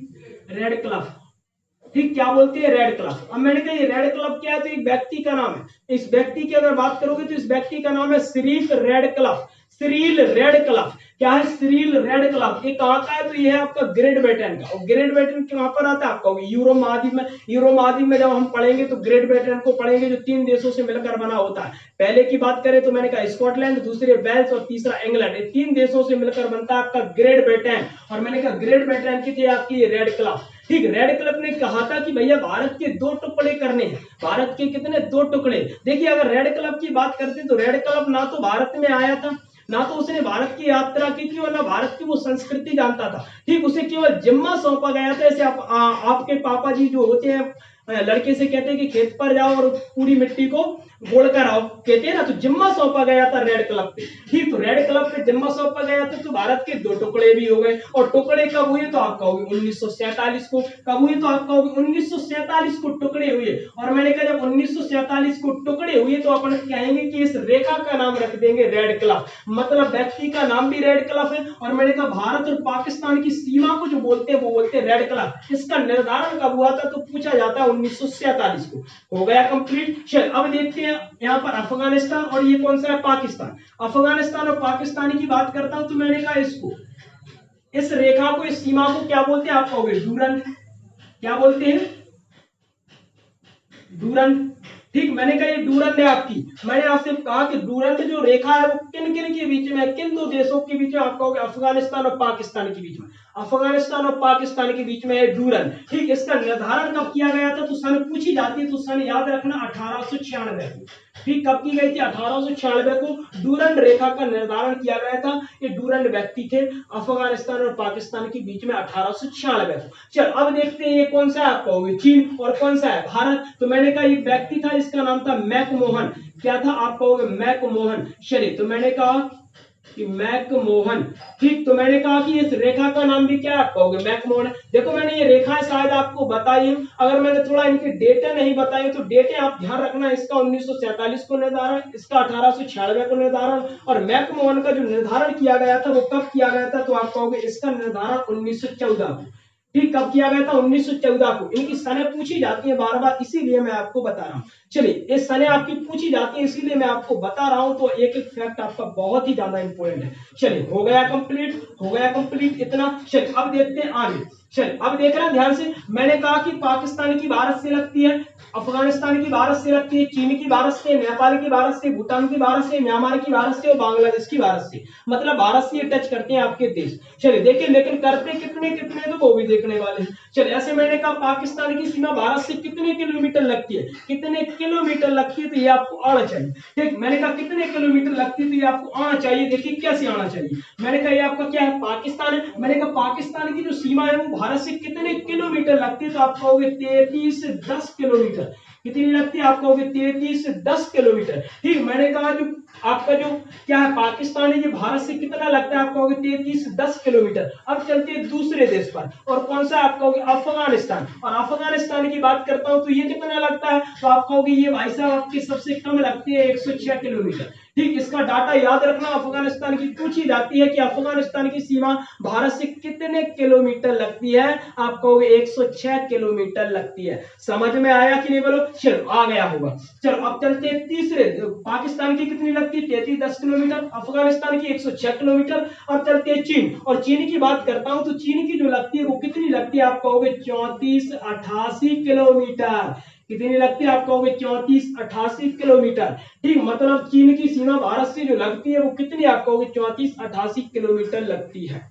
रेड क्लब। ठीक, क्या बोलते हैं रेड क्लब। अब मैंने कहा ये रेड क्लब क्या है तो एक व्यक्ति का नाम है। इस व्यक्ति की अगर बात करोगे तो इस व्यक्ति का नाम है Cyril red club. Cyril red club क्या है, सिरिल रेड क्लब। ये कहाँ का है तो ये है आपका ग्रेट ब्रिटेन का। और ग्रेट ब्रिटेन कहाँ पर आता है आपका यूरोप महाद्वीप में। यूरोप महाद्वीप में जब हम पढ़ेंगे तो ग्रेट ब्रिटेन को पढ़ेंगे जो 3 देशों से मिलकर बना होता है। पहले की बात करें तो मैंने कहा स्कॉटलैंड, दूसरे वेल्स और तीसरा इंग्लैंड। ये 3 देशों से मिलकर बनता है आपका ग्रेट ब्रिटेन। और मैंने कहा ग्रेट ब्रिटेन की थी आपकी रेड क्लब। ठीक, रेड क्लब ने कहा था कि भैया भारत के 2 टुकड़े करने हैं। भारत के कितने, 2 टुकड़े। देखिए, अगर रेड क्लब की बात करते हैं तो रेड क्लब ना तो भारत में आया था, ना तो उसने भारत की यात्रा की थी, और ना भारत की वो संस्कृति जानता था। ठीक, उसे केवल जिम्मा सौंपा गया था। ऐसे आपके पापा जी जो होते हैं लड़के से कहते हैं कि खेत पर जाओ और पूरी मिट्टी को गोल कर आओ, कहते हैं ना, तो जिम्मा सौंपा गया था रेड क्लब पे। ठीक, तो रेड क्लब पे जिम्मा सौंपा गया था, तो भारत के 2 टुकड़े भी हो गए। और टुकड़े कब हुए तो आप कहोगे 1947 को। कब हुए तो आप कहोगे 1947 को टुकड़े हुए। और मैंने कहा जब 1947 को टुकड़े हुए तो अपन कहेंगे कि इस रेखा का नाम रख देंगे रेड क्लब। मतलब व्यक्ति का नाम भी रेड क्लब है, और मैंने कहा भारत और पाकिस्तान की सीमा को जो बोलते हैं वो बोलते हैं रेड क्लब। इसका निर्धारण कब हुआ था तो पूछा जाता है 1947 को। हो गया कंप्लीट। चल, अब देखते हैं यहाँ पर अफगानिस्तान, और ये कौन सा है पाकिस्तान। अफगानिस्तान और पाकिस्तान की बात करता हूं तो मैंने कहा इसको, इस रेखा को, इस सीमा को क्या बोलते हैं आप कहोगे डूरंड। क्या बोलते हैं, डूरंड। ठीक, मैंने कहा ये डूरंड है आपकी। मैंने आपसे कहा कि डूरंड जो रेखा है वो किन किन के बीच में है, किन 2 देशों के बीच में, आप कहोगे अफगानिस्तान और पाकिस्तान के बीच में। अफगानिस्तान और पाकिस्तान के बीच में है डूरंड। ठीक, इसका निर्धारण कब किया गया था तो सन पूछी जाती है तो सन याद रखना 1896 को। ठीक, कब की गई थी 1896 को डूरंड रेखा का निर्धारण किया गया था। ये डूरंड व्यक्ति थे अफगानिस्तान और पाकिस्तान के बीच में 1896 को। चल, अब देखते हैं ये कौन सा है आप कहोगे चीन, और कौन सा है भारत। तो मैंने कहा एक व्यक्ति था जिसका नाम था मैकमोहन। क्या था आप कहोगे मैकमोहन। चलिए, तो मैंने कहा कि मैकमोहन। ठीक, तो मैंने कहा कि इस रेखा का नाम भी क्या आप कहोगे मैकमोहन। देखो, मैंने ये रेखाएं शायद आपको बताई, अगर मैंने थोड़ा इनके डेटे नहीं बताए तो डेटे आप ध्यान रखना। इसका 1947 को निर्धारण, इसका 1896 को निर्धारण, और मैकमोहन का जो निर्धारण किया गया था वो कब किया गया था तो आप कहोगे इसका निर्धारण 1914 को। ठीक, कब किया गया था 1914 को। इनकी सने पूछी जाती है बार बार, इसीलिए मैं आपको बता रहा हूँ। चलिए, ये सने आपकी पूछी जाती है इसीलिए मैं आपको बता रहा हूं, तो एक एक फैक्ट आपका बहुत ही ज्यादा इंपॉर्टेंट है। चलिए, हो गया कंप्लीट, हो गया कंप्लीट इतना। चलिए, अब देखते हैं आगे। चलिए, अब देख रहे हैं ध्यान से। मैंने कहा कि पाकिस्तान की भारत से लगती है, अफगानिस्तान की भारत से लगती है, चीन की भारत से, नेपाल की भारत से, भूटान की भारत से, म्यांमार की भारत से और बांग्लादेश की भारत से। मतलब भारत से टच करते हैं आपके देश। चलिए देखिए, लेकिन करते कितने कितने तो वो भी देखने वाले हैं। चलिए, ऐसे मैंने कहा पाकिस्तान की सीमा भारत से कितने किलोमीटर लगती है, कितने किलोमीटर लगती है तो ये आपको आना चाहिए। ठीक, मैंने कहा कितने किलोमीटर लगती है तो ये आपको आना चाहिए। देखिए कैसे आना चाहिए। मैंने कहा ये आपका क्या है पाकिस्तान है। मैंने कहा पाकिस्तान की जो सीमा है वो भारत से कितने किलोमीटर लगती है तो आप कहोगे 3310 किलोमीटर। कितनी लगती है? आप कहोगे 33 से 10 किलोमीटर। ठीक, मैंने कहा जो आपका जो क्या है पाकिस्तान है, ये भारत से कितना लगता है? आप कहोगे 33 से 10 किलोमीटर। अब चलते हैं दूसरे देश पर, और कौन सा? आप कहोगे अफगानिस्तान। और अफगानिस्तान की बात करता हूं तो ये कितना लगता है? तो आप कहोगे ये भाई साहब आपकी सबसे कम लगती है 106 किलोमीटर। ठीक, इसका डाटा याद रखना। अफगानिस्तान की पूछी जाती है कि अफगानिस्तान की सीमा भारत से कितने किलोमीटर लगती है? आप कहोगे 106 किलोमीटर लगती है। समझ में आया कि नहीं बोलो? चलो, आ गया होगा। चलो अब चलते हैं तीसरे। पाकिस्तान की कितनी लगती है? 33 10 किलोमीटर। अफगानिस्तान की 106 किलोमीटर। अब चलते हैं चीन, और चीन की बात करता हूं तो चीन की जो लगती है वो कितनी लगती है? आप कहोगे 34 88 किलोमीटर। कितनी लगती है? आप कहोगे 34 88 किलोमीटर। ठीक, मतलब चीन की सीमा भारत से जो लगती है वो कितनी? आप कहोगे 34 88 किलोमीटर लगती है।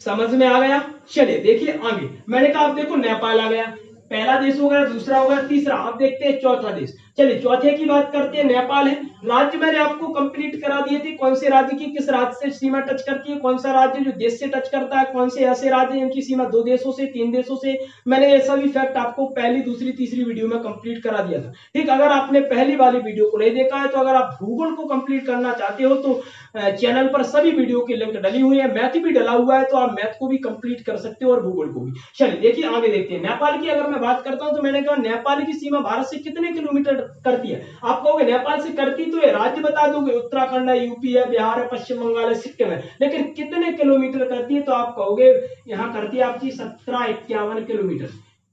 समझ में आ गया? चलिए देखिए आगे। मैंने कहा आप देखो नेपाल आ गया, पहला देश हो गया, दूसरा हो गया, तीसरा। अब देखते हैं चौथा देश। चलिए चौथे की बात करते हैं। नेपाल है। राज्य मैंने आपको कंप्लीट करा दिए थे, कौन से राज्य की किस राज्य से सीमा टच करती है, कौन सा राज्य जो देश से टच करता है, कौन से ऐसे राज्य जिनकी सीमा 2 देशों से 3 देशों से। मैंने ये सभी फैक्ट आपको पहली दूसरी तीसरी वीडियो में कंप्लीट करा दिया था। ठीक, अगर आपने पहली वाली वीडियो को नहीं देखा है तो अगर आप भूगोल को कंप्लीट करना चाहते हो तो चैनल पर सभी वीडियो की लिंक डली हुई है, मैथ भी डला हुआ है, तो आप मैथ को भी कंप्लीट कर सकते हो और भूगोल को भी। चलिए देखिए आगे देखते हैं। नेपाल की अगर मैं बात करता हूं तो मैंने कहा नेपाल की सीमा भारत से कितने किलोमीटर करती है? आप कहोगे नेपाल से करती तो ये राज्य बता दोगे, उत्तराखंड है, यूपी है, बिहार है, पश्चिम बंगाल है, सिक्किम है, लेकिन कितने किलोमीटर करती है? तो आप कहोगे यहाँ करती है आपकी 1751 किलोमीटर।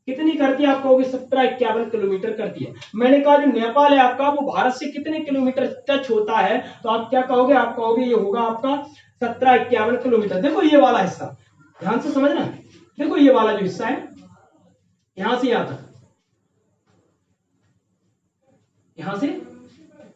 कितनी करती है? आप कहोगे 1751 किलोमीटर करती है। मैंने कहा जो नेपाल है आपका वो भारत से कितने किलोमीटर टच होता है? तो आप क्या कहोगे? आप कहोगे ये होगा आपका 1751 किलोमीटर। देखो ये वाला हिस्सा ध्यान से समझना। देखो ये वाला जो हिस्सा है यहां से यहां तक, यहां से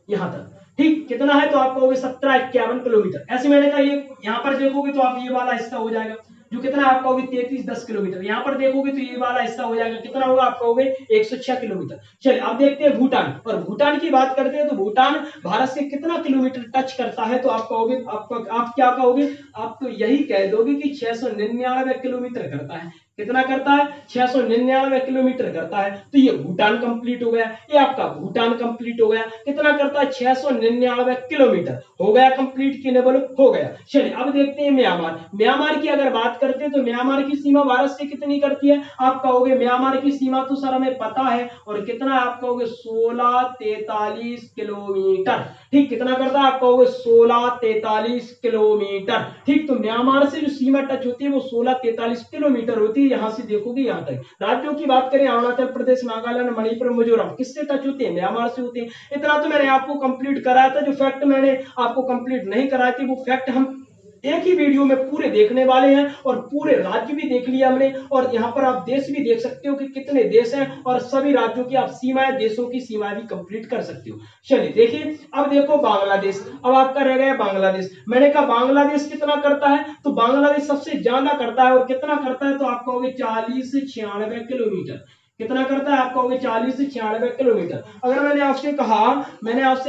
यहां तक, ठीक, कितना है? तो आप कहोगे 1751 किलोमीटर। ऐसे मैंने कहा ये यहां पर देखोगे तो आप ये वाला हिस्सा हो जाएगा जो कितना है? आप कहोगे 33 10 किलोमीटर। यहां पर देखोगे तो ये वाला हिस्सा हो जाएगा, कितना होगा? आप कहोगे 106 किलोमीटर। चलिए अब देखते हैं भूटान, और भूटान की बात करते हैं तो भूटान भारत से कितना किलोमीटर टच करता है? तो आप कहोगे आप क्या कहोगे? आप तो यही कह दोगे कि 699 किलोमीटर करता है। कितना करता है? 699 किलोमीटर करता है। तो ये भूटान कंप्लीट हो गया, ये आपका भूटान कंप्लीट हो गया। कितना करता है? 699 किलोमीटर। हो गया कंप्लीट कि नहीं बोलो? हो गया। चलिए अब देखते हैं म्यांमार। म्यांमार की अगर बात करते हैं तो म्यांमार की सीमा भारत से कितनी करती है? आप कहोगे म्यांमार की सीमा तो सर हमें पता है, और कितना है? आप कहोगे 1643 किलोमीटर। ठीक, कितना करता है? आप कहोगे 1643 किलोमीटर। ठीक, तो म्यांमार से जो सीमा टच होती है वो 1643 किलोमीटर होती है। यहां से देखोगे यहां तक। राज्यों की बात करें, अरुणाचल प्रदेश, नागालैंड, मणिपुर, मिजोरम, किससे टच होते हैं? म्यांमार से होते हैं। इतना तो मैंने आपको कंप्लीट कराया था। जो फैक्ट मैंने आपको कंप्लीट नहीं कराए थे वो फैक्ट हम एक ही वीडियो में पूरे देखने वाले हैं, और पूरे राज्य भी देख लिया हमने, और यहाँ पर आप देश भी देख सकते हो कि कितने देश हैं, और सभी राज्यों की आप सीमाएं, देशों की सीमाएं भी कंप्लीट कर सकते हो। चलिए देखिए अब देखो बांग्लादेश। अब आपका रह गया बांग्लादेश। मैंने कहा बांग्लादेश कितना करता है? तो बांग्लादेश सबसे ज्यादा करता है, और कितना करता है? तो आप कहोगे 40 से 96 किलोमीटर। कितना करता है? आप कहोगे 40 से 96 किलोमीटर। अगर मैंने आपसे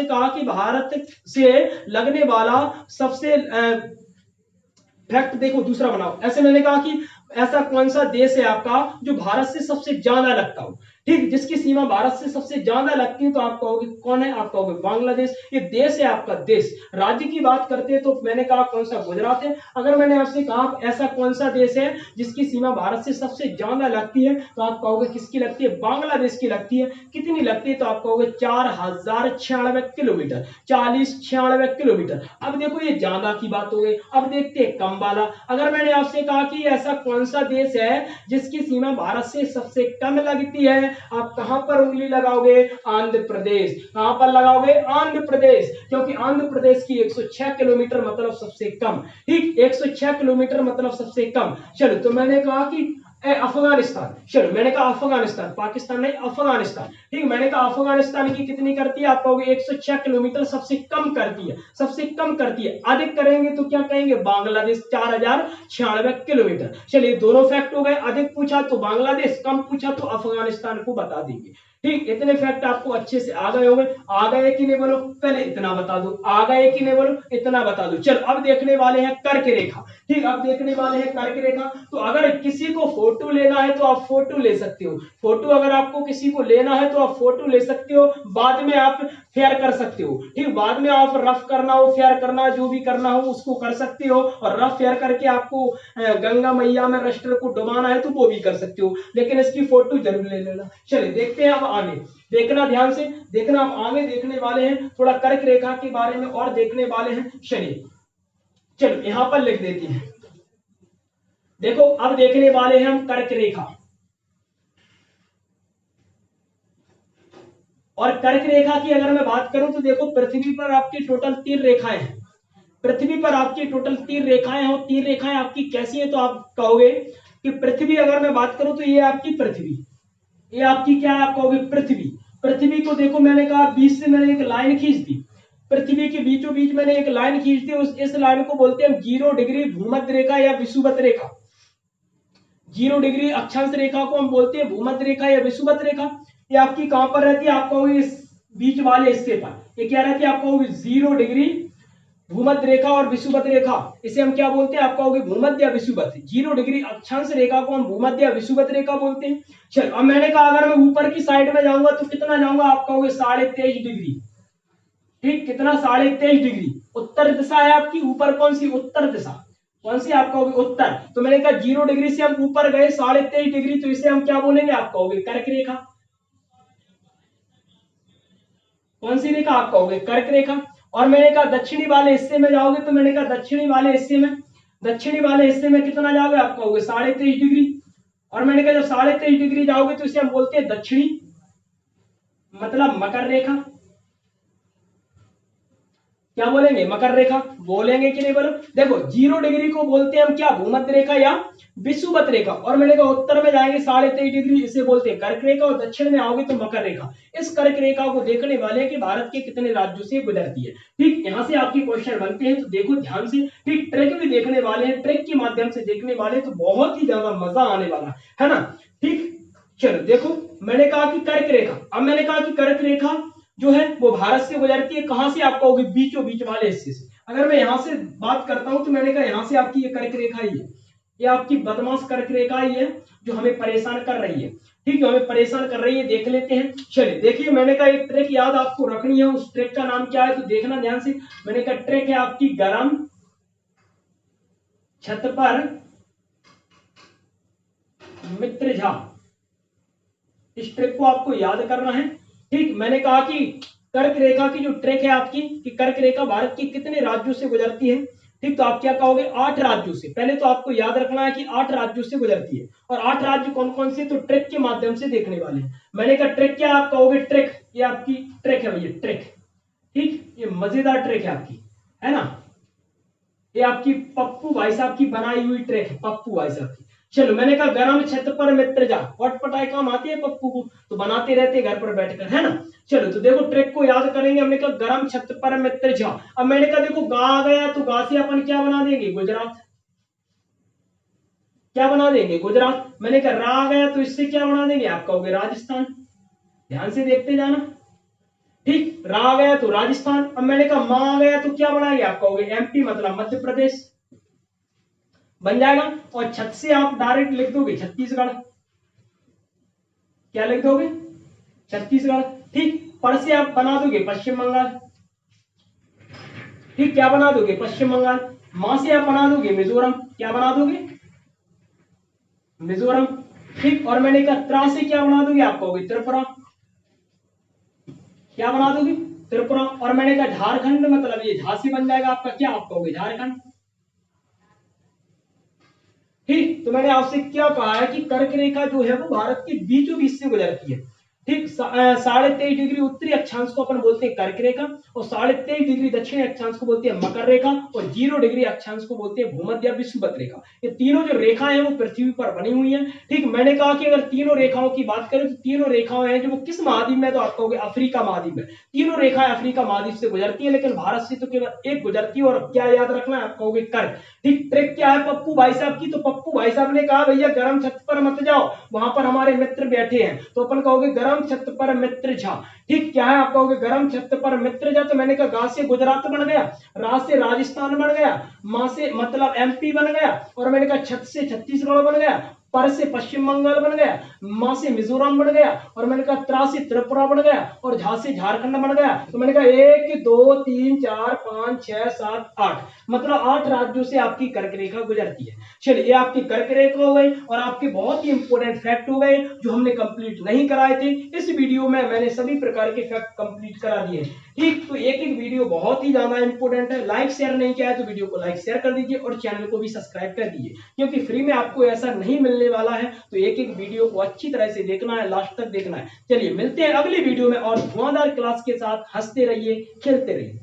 कहा कि भारत से लगने वाला सबसे फैक्ट देखो दूसरा बनाओ। ऐसे मैंने कहा कि ऐसा कौन सा देश है आपका जो भारत से सबसे ज्यादा लगता हो? ठीक, जिसकी सीमा भारत से सबसे ज्यादा लगती है, तो आप कहोगे कौन है? आप कहोगे बांग्लादेश। ये देश है आपका, देश। राज्य की बात करते हैं तो मैंने कहा कौन सा? गुजरात है। अगर मैंने आपसे कहा ऐसा कौन सा देश है जिसकी सीमा भारत से सबसे ज्यादा लगती है, तो आप कहोगे किसकी लगती है? बांग्लादेश की लगती है। कितनी लगती है? तो आप कहोगे 4096 किलोमीटर। 4096 किलोमीटर। अब देखो ये ज्यादा की बात हो गई। अब देखते हैं कम वाला। अगर मैंने आपसे कहा कि ऐसा कौन सा देश है जिसकी सीमा भारत से सबसे कम लगती है, आप कहां पर उंगली लगाओगे? आंध्र प्रदेश। कहां पर लगाओगे? आंध्र प्रदेश, क्योंकि आंध्र प्रदेश की 106 किलोमीटर मतलब सबसे कम। ठीक, 106 किलोमीटर मतलब सबसे कम। चलो तो मैंने कहा कि अफगानिस्तान। चलो मैंने कहा अफगानिस्तान, पाकिस्तान नहीं, अफगानिस्तान। ठीक, मैंने कहा अफगानिस्तान की कितनी करती है? आप कहोगे 106 किलोमीटर सबसे कम करती है। सबसे कम करती है। अधिक करेंगे तो क्या कहेंगे? बांग्लादेश 4096 किलोमीटर। चलिए दोनों फैक्ट हो गए। अधिक पूछा तो बांग्लादेश, कम पूछा तो अफगानिस्तान को बता देंगे। ठीक, इतने फैक्ट आपको अच्छे से आ गए होंगे। आ गए कि नहीं बोलो, पहले इतना बता दो, आ गए कि नहीं बोलो, इतना बता दो। चलो अब देखने वाले हैं कर्क रेखा। ठीक, अब देखने वाले हैं कर्क रेखा। तो अगर किसी को फोटो लेना है तो आप फोटो ले सकते हो, फोटो अगर आपको किसी को लेना है तो आप फोटो ले सकते हो, बाद में आप फेयर कर सकते हो। ठीक, बाद में आप रफ करना हो, फेयर करना, जो भी करना हो उसको कर सकते हो, और रफ फेयर करके आपको गंगा मैया में रजिस्टर को डुबाना है तो वो भी कर सकते हो, लेकिन इसकी फोटो जरूर ले लेना। चलिए देखते हैं अब आगे, देखना ध्यान से देखना। अब आगे देखने वाले हैं थोड़ा कर्क रेखा के बारे में और देखने वाले हैं शनि। चलो यहां पर लिख देते हैं। देखो अब देखने वाले हैं हम कर्क रेखा। और कर्क रेखा की अगर मैं बात करूं तो देखो पृथ्वी पर आपकी टोटल 3 रेखाएं हैं। पृथ्वी पर आपकी टोटल 3 रेखाएं हैं, और 3 रेखाएं आपकी कैसी है तो आप कहोगे कि पृथ्वी, अगर मैं बात करूं तो ये आपकी पृथ्वी, ये आपकी क्या है, आप कहोगे पृथ्वी। पृथ्वी को देखो मैंने कहा बीच से मैंने एक लाइन खींच दी, पृथ्वी के बीचों बीच मैंने एक लाइन खींच दी, इस लाइन को बोलते हैं 0 डिग्री भूमध्य रेखा या विषुवत रेखा। 0 डिग्री अक्षांश रेखा को हम बोलते हैं भूमध्य रेखा या विषुवत रेखा। ये आपकी कहां पर रहती है, आप कहोगे इस बीच वाले हिस्से पर। ये क्या रहती है, आप कहोगे 0 डिग्री भूमध्य रेखा और विषुवत रेखा, इसे हम क्या बोलते हैं, आप कहोगे भूमध्य या विषुवत। 0 डिग्री अक्षांश रेखा को हम भूमध्य या विषुवत रेखा बोलते हैं। चल अब मैंने कहा अगर मैं ऊपर की साइड में जाऊंगा तो कितना जाऊंगा, आप कहोगे 23.5 डिग्री। ठीक, कितना, 23.5 डिग्री। उत्तर दिशा है आपकी, ऊपर कौन सी, उत्तर दिशा। कौन सी, आप कहोगे उत्तर। तो मैंने कहा 0 डिग्री से हम ऊपर गए 23.5 डिग्री, तो इसे हम क्या बोलेंगे, आप कहोगे कर्क रेखा। कौन सी रेखा, आप कहोगे कर्क रेखा। और मैंने कहा दक्षिणी वाले हिस्से में जाओगे, तो मैंने कहा दक्षिणी वाले हिस्से में कितना जाओगे, आप कहोगे 23.5 डिग्री। और मैंने कहा जब 23.5 डिग्री जाओगे तो इसे हम बोलते हैं दक्षिणी, मतलब मकर रेखा। क्या बोलेंगे, मकर रेखा बोलेंगे कि नहीं बोलो। देखो 0 डिग्री को बोलते हैं हम क्या, भूमध्य रेखा या विषुवत रेखा। और मैंने कहा उत्तर में जाएंगे 23.5 डिग्री, इसे बोलते हैं कर्क रेखा, और दक्षिण में आओगे तो मकर रेखा। इस कर्क रेखा को देखने वाले हैं कि भारत के कितने राज्यों से गुजरती है। ठीक, यहां से आपकी क्वेश्चन बनते हैं, तो देखो ध्यान से। ठीक, ट्रैक भी देखने वाले हैं, ट्रैक के माध्यम से देखने वाले, तो बहुत ही ज्यादा मजा आने वाला है ना। ठीक, चलो देखो मैंने कहा कि कर्क रेखा, अब मैंने कहा कि कर्क रेखा जो है वो भारत से गुजरती है, कहां से, आप कहोगे बीचों बीच वाले हिस्से से। अगर मैं यहां से बात करता हूं तो मैंने कहा यहां से आपकी ये कर्क रेखा ही है, ये आपकी बदमाश कर्क रेखा ही है जो हमें परेशान कर रही है। ठीक, जो हमें परेशान कर रही है, देख लेते हैं। चलिए देखिए, मैंने कहा एक ट्रैक याद आपको रखनी है, उस ट्रैक का नाम क्या है तो देखना ध्यान से। मैंने कहा ट्रैक है आपकी गरम छत पर मित्र झा, इस ट्रैक को आपको याद करना है। ठीक, मैंने कहा कि कर्क रेखा की जो ट्रैक है आपकी, कि कर्क रेखा भारत की कितने राज्यों से गुजरती है। ठीक, तो आप क्या कहोगे, 8 राज्यों से। पहले तो आपको याद रखना है कि 8 राज्यों से गुजरती है, और 8 राज्य कौन कौन से, तो ट्रैक के माध्यम से देखने वाले हैं। मैंने कहा ट्रैक क्या, आप कहोगे ट्रैक, ये आपकी ट्रैक है भैया, ट्रैक। ठीक, ये मजेदार ट्रैक है आपकी, है ना, ये आपकी पप्पू भाई साहब की बनाई हुई ट्रैक है, पप्पू भाई साहब की। चलो मैंने कहा गरम छत पर मित्र जा, पटपटाई काम आती है पप्पू को, तो बनाते रहते घर पर बैठकर, है ना। चलो तो देखो ट्रैक को याद करेंगे, हमने कहा गरम छत पर मित्र जा। अब मैंने कहा देखो गा आ गया, तो गा से अपन क्या बना देंगे, गुजरात। क्या बना देंगे, गुजरात। मैंने कहा रा आ गया, तो इससे क्या बना देंगे, आप कहोगे राजस्थान। ध्यान से देखते जाना। ठीक, रा आ गया तो राजस्थान। अब मैंने कहा मां आ गया तो क्या बनाएंगे, आप कहोगे एमपी, मतलब मध्य प्रदेश बन जाएगा। और छत से आप डायरेक्ट लिख दोगे छत्तीसगढ़। क्या लिख दोगे, छत्तीसगढ़। ठीक, पर से आप बना दोगे पश्चिम बंगाल। ठीक, क्या बना दोगे, पश्चिम बंगाल। मां से आप बना दोगे मिजोरम। क्या बना दोगे, मिजोरम। ठीक, और मैंने कहा त्रा से क्या बना दोगे, आप कहोगे त्रिपुरा। क्या बना दोगे, त्रिपुरा। और मैंने कहा झारखंड, मतलब ये झा से बन जाएगा आपका क्या, आप कहोगे झारखंड। ठीक, तो मैंने आपसे क्या कहा है कि कर्क रेखा जो है वो भारत के बीचों बीच से गुजरती है। ठीक, 23.5 डिग्री उत्तरी अक्षांश को अपन बोलते हैं कर्क रेखा, और 23.5 डिग्री दक्षिणी अक्षांश को बोलते हैं मकर रेखा, और 0 डिग्री अक्षांश को बोलते हैं भूमध्य या विषुवत रेखा। ये तीनों जो रेखाएं हैं वो पृथ्वी पर बनी हुई हैं। ठीक, मैंने कहा कि अगर तीनों रेखाओं की बात करें तो तीनों रेखाएं हैं जो वो किस महाद्वीप में, तो आप कहोगे अफ्रीका महाद्वीप में। तीनों रेखाएं अफ्रीका महाद्वीप से गुजरती है, लेकिन भारत से तो केवल एक गुजरती है, और क्या याद रखना है, आप कहोगे कर्क। ठीक, ट्रिक क्या है पप्पू भाई साहब की, तो पप्पू भाई साहब ने कहा भैया गरम छत पर मत जाओ, वहां पर हमारे मित्र बैठे हैं, तो अपन कहोगे गरम गरम छत पर मित्र झा। ठीक, क्या है आप कहोगे गरम छत पर मित्र झा, तो मैंने कहा गा से गुजरात बन गया, रा से राजस्थान बन गया, मां से मतलब एमपी बन गया, और मैंने कहा छत से छत्तीसगढ़ बन गया, पर से पश्चिम बंगाल बन गया, मां से मिजोरम बन गया, और मैंने कहा त्रा से त्रिपुरा बन गया, और झा से झारखंड बन गया। तो मैंने कहा 1 2 3 4 5 6 7 8, मतलब 8 राज्यों से आपकी कर्क रेखा गुजरती है। चलिए, ये आपकी कर्क रेखा हो गई, और आपके बहुत ही इंपोर्टेंट फैक्ट हो गए जो हमने कंप्लीट नहीं कराए थे। इस वीडियो में मैंने सभी प्रकार के फैक्ट कंप्लीट करा दिए। ठीक, तो एक एक वीडियो बहुत ही ज्यादा इंपोर्टेंट है। लाइक शेयर नहीं किया है तो वीडियो को लाइक शेयर कर दीजिए, और चैनल को भी सब्सक्राइब कर दीजिए, क्योंकि फ्री में आपको ऐसा नहीं मिलने वाला है। तो एक एक वीडियो को अच्छी तरह से देखना है, लास्ट तक देखना है। चलिए, मिलते हैं अगली वीडियो में और धुआंधार क्लास के साथ। हंसते रहिए, खेलते रहिए।